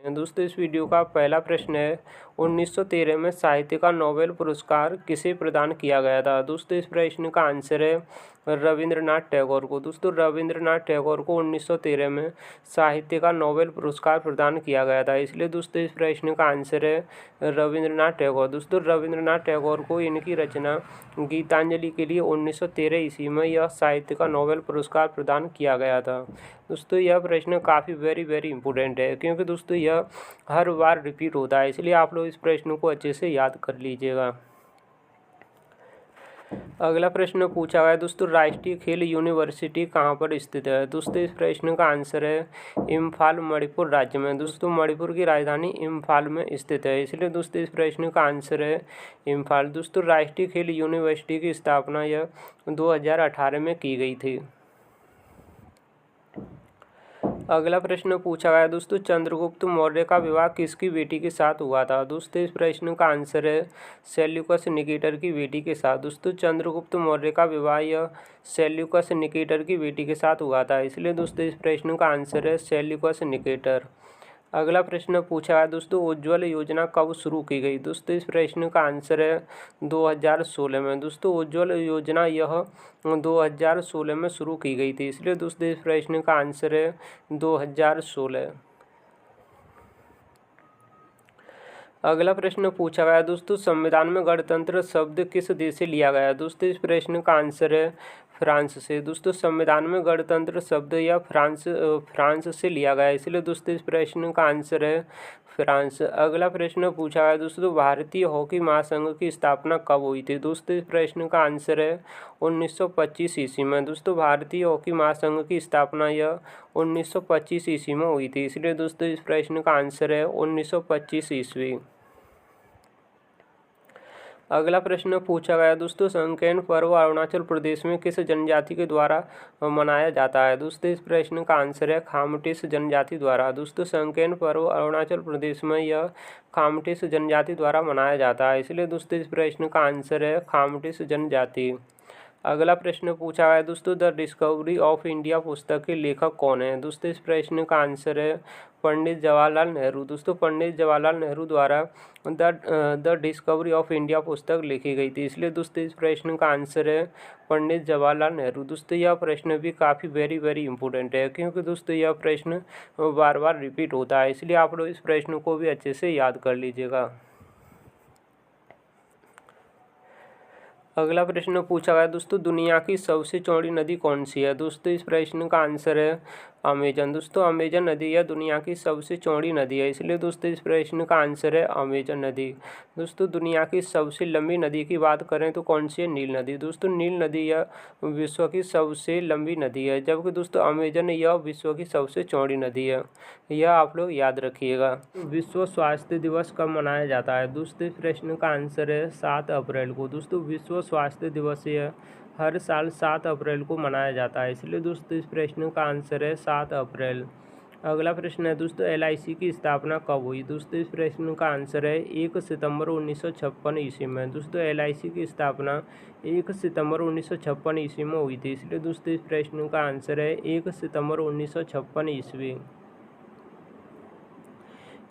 दोस्तों इस वीडियो का पहला प्रश्न है, 1913 में साहित्य का नोबेल पुरस्कार किसे प्रदान किया गया था। दोस्तों इस प्रश्न का आंसर है रविंद्रनाथ टैगोर को। दोस्तों रविंद्रनाथ टैगोर को 1913 में साहित्य का नोबेल पुरस्कार प्रदान किया गया था, इसलिए दोस्तों इस प्रश्न का आंसर है रविंद्रनाथ टैगोर। दोस्तों रविंद्रनाथ टैगोर को इनकी रचना गीतांजलि के लिए 1913 ईस्वी में यह साहित्य का नोबेल पुरस्कार प्रदान किया गया था। दोस्तों यह प्रश्न काफ़ी वेरी इंपॉर्टेंट है, क्योंकि दोस्तों यह हर बार रिपीट होता है, इसलिए आप लोग इस प्रश्न को अच्छे से याद कर लीजिएगा। अगला प्रश्न पूछा गया है दोस्तों, राष्ट्रीय खेल यूनिवर्सिटी कहाँ पर स्थित है। दोस्तों इस प्रश्न का आंसर है इम्फाल, मणिपुर राज्य में। दोस्तों मणिपुर की राजधानी इम्फाल में स्थित है, इसलिए दोस्तों इस प्रश्न का आंसर है इम्फाल। दोस्तों राष्ट्रीय खेल यूनिवर्सिटी की स्थापना यह 2018 में की गई थी। अगला प्रश्न पूछा गया दोस्तों, चंद्रगुप्त मौर्य का विवाह किसकी बेटी के साथ हुआ था। दोस्तों इस प्रश्न का आंसर है सेल्यूकस निकेटर की बेटी के साथ। दोस्तों चंद्रगुप्त मौर्य का विवाह यह सेल्यूकस निकेटर की बेटी के साथ हुआ था, इसलिए दोस्तों इस प्रश्न का आंसर है सेल्यूकस निकेटर। अगला प्रश्न पूछा है दोस्तों, उज्ज्वल योजना कब शुरू की गई। दोस्तों इस प्रश्न का आंसर है 2016 में। दोस्तों उज्ज्वल योजना यह 2016 में शुरू की गई थी, इसलिए दोस्तों इस प्रश्न का आंसर है 2016। अगला प्रश्न पूछा गया दोस्तों, संविधान में गणतंत्र शब्द किस देश से लिया गया है। दोस्तों इस प्रश्न का आंसर है फ्रांस से। दोस्तों संविधान में गणतंत्र शब्द या फ्रांस से लिया गया है, इसलिए दोस्तों इस प्रश्न का आंसर है फ्रांस। अगला प्रश्न पूछा गया दोस्तों, भारतीय हॉकी महासंघ की स्थापना कब हुई थी। दोस्तों इस प्रश्न का आंसर है 1925 ईस्वी में। दोस्तों भारतीय हॉकी महासंघ की स्थापना यह 1925 ईस्वी में हुई थी, इसलिए दोस्तों इस प्रश्न का आंसर है 1925 ईस्वी। अगला प्रश्न पूछा गया दोस्तों, संकेन पर्व अरुणाचल प्रदेश में किस जनजाति के द्वारा मनाया जाता है। दोस्तों इस प्रश्न का आंसर है खामटिस जनजाति द्वारा। दोस्तों संकेन पर्व अरुणाचल प्रदेश में यह खामटिस जनजाति द्वारा मनाया जाता है, इसलिए दोस्तों इस प्रश्न का आंसर है खामटिस जनजाति। अगला प्रश्न पूछा गया दोस्तों, द डिस्कवरी ऑफ इंडिया पुस्तक के लेखक कौन है। दोस्तों इस प्रश्न का आंसर है पंडित जवाहरलाल नेहरू। दोस्तों पंडित जवाहरलाल नेहरू द्वारा द डिस्कवरी ऑफ इंडिया पुस्तक लिखी गई थी, इसलिए दोस्तों इस प्रश्न का आंसर है पंडित जवाहरलाल नेहरू। दोस्तों यह प्रश्न भी काफ़ी वेरी इंपॉर्टेंट है, क्योंकि दोस्तों यह प्रश्न बार बार रिपीट होता है, इसलिए आप लोग इस प्रश्न को भी अच्छे से याद कर लीजिएगा। अगला प्रश्न पूछा गया दोस्तों, दुनिया की सबसे चौड़ी नदी कौन सी है। दोस्तों इस प्रश्न का आंसर है अमेजन। दोस्तों अमेजन नदी यह दुनिया की सबसे चौड़ी नदी है, इसलिए दोस्तों इस प्रश्न का आंसर है अमेजन नदी। दोस्तों दुनिया की सबसे लंबी नदी की बात करें तो कौन सी है, नील नदी। दोस्तों नील नदी यह विश्व की सबसे लंबी नदी है, जबकि दोस्तों अमेजन यह विश्व की सबसे चौड़ी नदी है, यह आप लोग याद रखिएगा। विश्व स्वास्थ्य दिवस कब मनाया जाता है। दोस्तों इस प्रश्न का आंसर है 7 अप्रैल को। दोस्तों विश्व स्वास्थ्य दिवस यह हर साल 7 अप्रैल को मनाया जाता है, इसलिए दोस्तों इस प्रश्न का आंसर है 7 अप्रैल। अगला प्रश्न है दोस्तों, LIC की स्थापना कब हुई। दोस्तों इस प्रश्न का आंसर है 1 सितंबर 1956 ईस्वी में। दोस्तों LIC की स्थापना 1 सितंबर 1956 ईस्वी में हुई थी, इसलिए दोस्तों इस प्रश्न का आंसर है 1 सितंबर 1956 ईस्वी।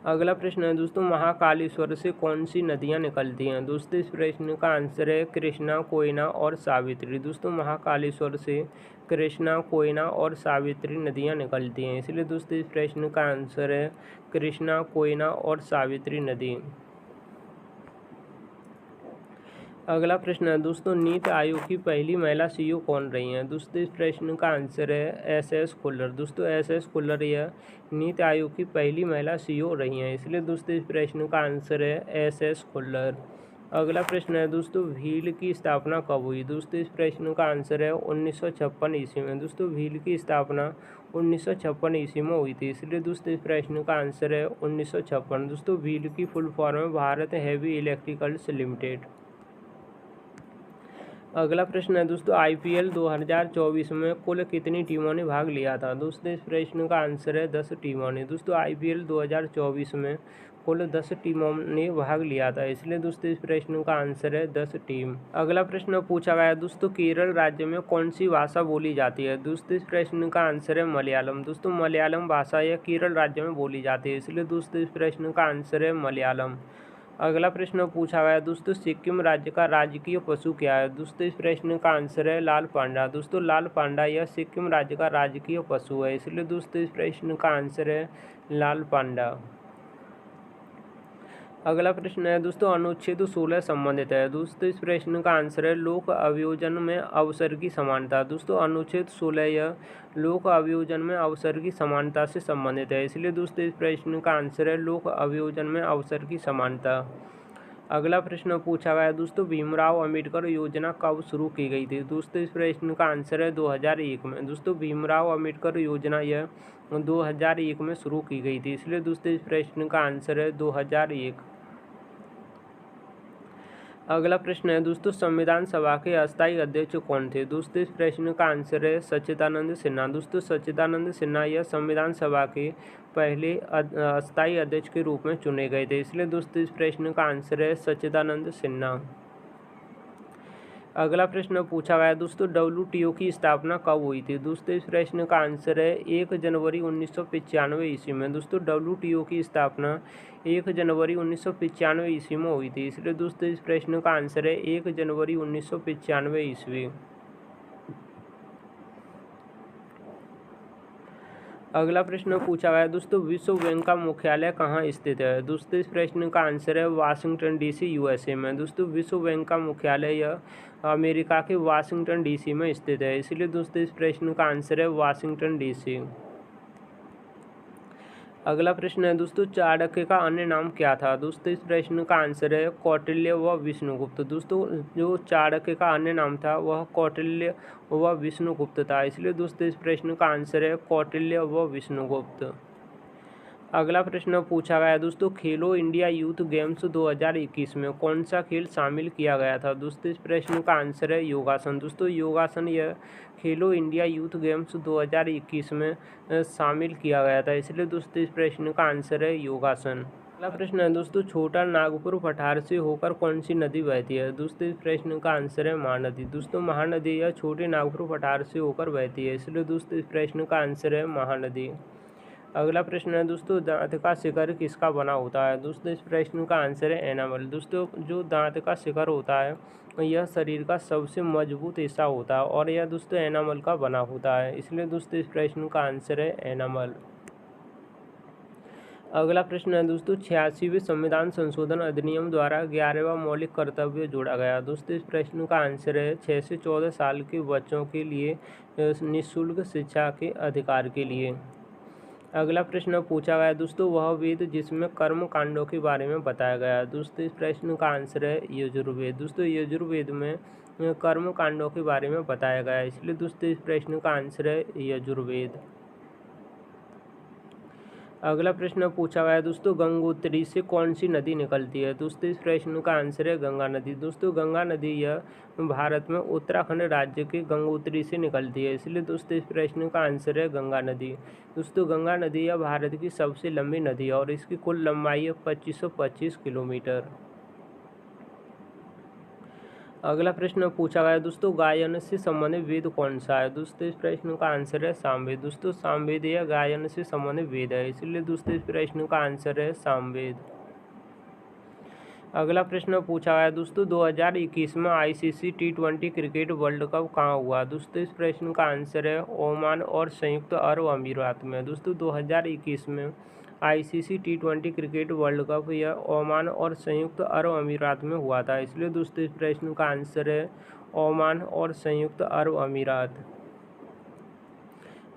अगला प्रश्न है दोस्तों, महाकालेश्वर से कौन सी नदियां निकलती हैं। दोस्तों इस प्रश्न का आंसर है कृष्णा, कोयना और सावित्री। दोस्तों महाकालेश्वर से कृष्णा, कोयना और सावित्री नदियां निकलती हैं, इसलिए दोस्तों इस प्रश्न का आंसर है कृष्णा, कोयना और सावित्री नदी। अगला प्रश्न है दोस्तों, नीति आयोग की पहली महिला CEO कौन रही हैं। दोस्तों इस प्रश्न का आंसर है SS खुल्लर। दोस्तों SS खुल्लर यह नीति आयोग की पहली महिला CEO रही हैं, इसलिए दोस्तों इस प्रश्न का आंसर है SS खुल्लर। अगला प्रश्न है दोस्तों, भील की स्थापना कब हुई। दोस्तों इस प्रश्न का आंसर है 1956 ईस्वी में। दोस्तों भील की स्थापना 1956 ईस्वी में हुई थी, इसलिए दोस्तों इस प्रश्न का आंसर है 1956। दोस्तों भील की फुल फॉर्म है भारत हैवी इलेक्ट्रिकल्स लिमिटेड। अगला प्रश्न है दोस्तों, आईपीएल 2024 में कुल कितनी टीमों ने भाग लिया था? दोस्तों इस प्रश्न का आंसर है 10 टीमों ने। दोस्तों आईपीएल 2024 में कुल 10 टीमों ने भाग लिया था, इसलिए दोस्तों इस प्रश्न का आंसर है 10 टीम। अगला प्रश्न पूछा गया है दोस्तों, केरल राज्य में कौन सी भाषा बोली जाती है? दोस्तों इस प्रश्न का आंसर है मलयालम। दोस्तों मलयालम भाषा यह केरल राज्य में बोली जाती है, इसलिए दोस्तों इस प्रश्न का आंसर है मलयालम। अगला प्रश्न पूछा गया है दोस्तों, सिक्किम राज्य का राजकीय पशु क्या है? दोस्तों इस प्रश्न का आंसर है लाल पांडा। दोस्तों लाल पांडा यह सिक्किम राज्य का राजकीय पशु है, इसलिए दोस्तों इस प्रश्न का आंसर है लाल पांडा। अगला प्रश्न है दोस्तों, अनुच्छेद 16 संबंधित है। दोस्तों इस प्रश्न का आंसर है लोक अभियोजन में अवसर की समानता। दोस्तों अनुच्छेद 16 यह लोक अभियोजन में अवसर की समानता से संबंधित है, इसलिए दोस्तों इस प्रश्न का आंसर है लोक अभियोजन में अवसर की समानता। अगला प्रश्न पूछा गया है दोस्तों, भीमराव अंबेडकर योजना कब शुरू की गई थी? दोस्तों इस प्रश्न का आंसर है 2001 में। दोस्तों भीमराव अंबेडकर योजना यह 2001 में शुरू की गई थी, इसलिए दोस्तों इस प्रश्न का आंसर है 2001। अगला प्रश्न है दोस्तों, संविधान सभा के अस्थायी अध्यक्ष कौन थे? दोस्तों इस प्रश्न का आंसर है सच्चिदानंद सिन्हा। दोस्तों सच्चिदानंद सिन्हा यह संविधान सभा के पहले अस्थायी अध्यक्ष के रूप में चुने गए थे, इसलिए दोस्तों इस प्रश्न का आंसर है सच्चिदानंद सिन्हा। अगला प्रश्न पूछा गया है दोस्तों, WTO की स्थापना कब हुई थी? दोस्तों इस प्रश्न का आंसर है 1 जनवरी 1995 ईस्वी में। दोस्तों WTO की स्थापना 1 जनवरी 1995 ईस्वी में हुई थी, इसलिए दोस्तों इस प्रश्न का आंसर है 1 जनवरी 1995 ईस्वी। अगला प्रश्न पूछा गया है दोस्तों, विश्व बैंक का मुख्यालय कहाँ स्थित है? दोस्तों इस प्रश्न का आंसर है वाशिंगटन DC USA में। दोस्तों विश्व बैंक का मुख्यालय यह अमेरिका के वाशिंगटन DC में स्थित है, इसलिए दोस्तों इस प्रश्न का आंसर है वाशिंगटन DC। अगला प्रश्न है दोस्तों, चाणक्य का अन्य नाम क्या था? दोस्तों इस प्रश्न का आंसर है कौटिल्य व विष्णुगुप्त। दोस्तों जो चाणक्य का अन्य नाम था वह कौटिल्य व विष्णुगुप्त था, इसलिए दोस्तों इस प्रश्न का आंसर है कौटिल्य व विष्णुगुप्त। अगला प्रश्न पूछा गया है दोस्तों, खेलो इंडिया यूथ गेम्स 2021 में कौन सा खेल शामिल किया गया था? दोस्तों इस प्रश्न का आंसर है योगासन। दोस्तों योगासन यह खेलो इंडिया यूथ गेम्स 2021 में शामिल किया गया था, इसलिए दोस्तों इस प्रश्न का आंसर है योगासन। अगला प्रश्न है दोस्तों, छोटा नागपुर पठार से होकर कौन सी नदी बहती है? दोस्तों इस प्रश्न का आंसर है महानदी। दोस्तों महानदी यह छोटे नागपुर पठार से होकर बहती है, इसलिए दोस्तों इस प्रश्न का आंसर है महानदी। अगला प्रश्न है दोस्तों, दांत का शिखर किसका बना होता है? दोस्तों इस प्रश्न का आंसर है एनामल। दोस्तों जो दांत का शिखर होता है यह शरीर का सबसे मजबूत हिस्सा होता है और यह दोस्तों एनामल का बना होता है, इसलिए दोस्तों इस प्रश्न का आंसर है एनामल। अगला प्रश्न है दोस्तों, 86वें संविधान संशोधन अधिनियम द्वारा 11वां मौलिक कर्तव्य जोड़ा गया। दोस्तों इस प्रश्न का आंसर है 6 से 14 साल के बच्चों के लिए निःशुल्क शिक्षा के अधिकार के लिए। अगला प्रश्न पूछा गया है दोस्तों, वह वेद जिसमें कर्म कांडों के बारे में बताया गया है। दोस्तों इस प्रश्न का आंसर है यजुर्वेद। दोस्तों यजुर्वेद में कर्म कांडों के बारे में बताया गया है, इसलिए दोस्तों इस प्रश्न का आंसर है यजुर्वेद। अगला प्रश्न पूछा गया है दोस्तों, गंगोत्री से कौन सी नदी निकलती है? दोस्तों इस प्रश्न का आंसर है गंगा नदी। दोस्तों गंगा नदी यह भारत में उत्तराखंड राज्य के गंगोत्री से निकलती है, इसलिए दोस्तों इस प्रश्न का आंसर है गंगा नदी। दोस्तों गंगा नदी यह भारत की सबसे लंबी नदी है और इसकी कुल लंबाई है 2525 किलोमीटर। अगला प्रश्न पूछा गया दोस्तों, गायन से संबंधित वेद कौन सा है? दोस्तों इस प्रश्न का आंसर है सामवेद। दोस्तों सामवेद यह गायन से संबंधित वेद है, इसलिए दोस्तों इस प्रश्न का आंसर है सामवेद। अगला प्रश्न पूछा गया दोस्तों, 2021 में ICC T20 cricket world cup कहाँ हुआ? दोस्तों इस प्रश्न का आंसर है ओमान और संयुक्त अरब अमीरात में। दोस्तों 2021 में ICC T20 cricket world cup यह ओमान और संयुक्त अरब अमीरात में हुआ था, इसलिए दोस्तों इस प्रश्न का आंसर है ओमान और संयुक्त अरब अमीरात।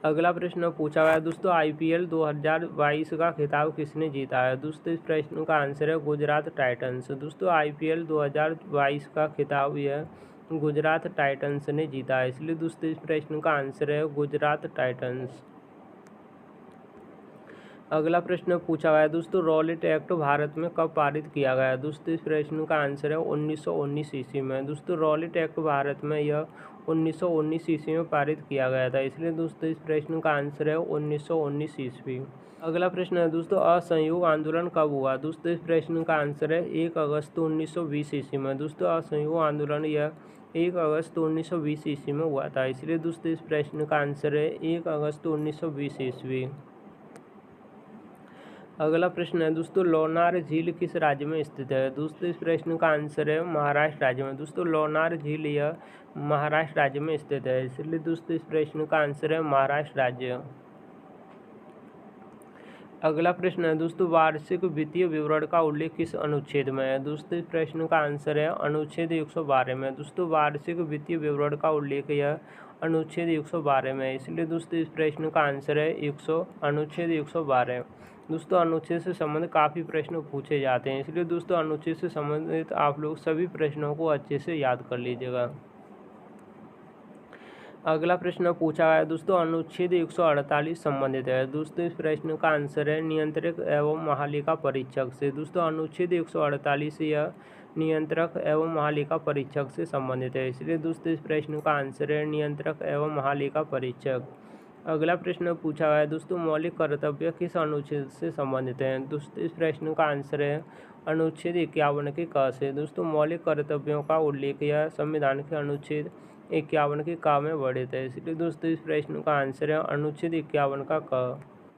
अगला प्रश्न पूछा गया दोस्तों, IPL 2022 का खिताब किसने जीता है? दोस्तों इस प्रश्न का आंसर है गुजरात टाइटंस। दोस्तों IPL 2022 का खिताब यह गुजरात टाइटंस ने जीता है, इसलिए दोस्तों इस प्रश्न का आंसर है गुजरात टाइटंस। अगला प्रश्न पूछा गया है दोस्तों, रॉलेट एक्ट भारत में कब पारित किया गया? दोस्तों इस प्रश्न का आंसर है 1919 ईस्वी में। दोस्तों रॉलेट एक्ट भारत में यह 1919 ईस्वी में पारित किया गया था, इसलिए दोस्तों इस प्रश्न का आंसर है 1919 ईस्वी। अगला प्रश्न है दोस्तों, असहयोग आंदोलन कब हुआ? दोस्तों इस प्रश्न का आंसर है 1 अगस्त 1920 ईस्वी में। दोस्तों असहयोग आंदोलन यह 1 अगस्त 1920 ईस्वी में हुआ था, इसलिए दोस्तों इस प्रश्न का आंसर है 1 अगस्त 1920 ईस्वी। अगला प्रश्न है दोस्तों, लोनार झील किस राज्य में स्थित है? दोस्तों इस प्रश्न का आंसर है महाराष्ट्र राज्य में। दोस्तों लोनार झील यह महाराष्ट्र राज्य में स्थित है, इसलिए दोस्तों इस प्रश्न का आंसर है महाराष्ट्र राज्य। अगला प्रश्न है दोस्तों, वार्षिक वित्तीय विवरण का उल्लेख किस अनुच्छेद में है? दोस्तों इस प्रश्न का आंसर है अनुच्छेद 112 में। दोस्तों वार्षिक वित्तीय विवरण का उल्लेख यह अनुच्छेद 112 में है, इसलिए दोस्तों इस प्रश्न का आंसर है अनुच्छेद 112। दोस्तों अनुच्छेद से संबंधित काफ़ी प्रश्न पूछे जाते हैं, इसलिए दोस्तों अनुच्छेद से संबंधित आप लोग सभी प्रश्नों को अच्छे से याद कर लीजिएगा। अगला प्रश्न पूछा गया है दोस्तों, अनुच्छेद 148 संबंधित है। दोस्तों इस प्रश्न का आंसर है नियंत्रक एवं महालेखा परीक्षक से। दोस्तों अनुच्छेद 148 यह नियंत्रक एवं महालेखा परीक्षक से संबंधित है, इसलिए दोस्तों इस प्रश्न का आंसर है नियंत्रक एवं महालेखा परीक्षक। अगला प्रश्न पूछा गया है दोस्तों, मौलिक कर्तव्य किस अनुच्छेद से संबंधित हैं? दोस्तों इस प्रश्न का आंसर है अनुच्छेद 51 के क से। दोस्तों मौलिक कर्तव्यों का उल्लेख यह संविधान के अनुच्छेद 51 के क में वर्णित है, इसलिए दोस्तों इस प्रश्न का आंसर है अनुच्छेद 51 का क।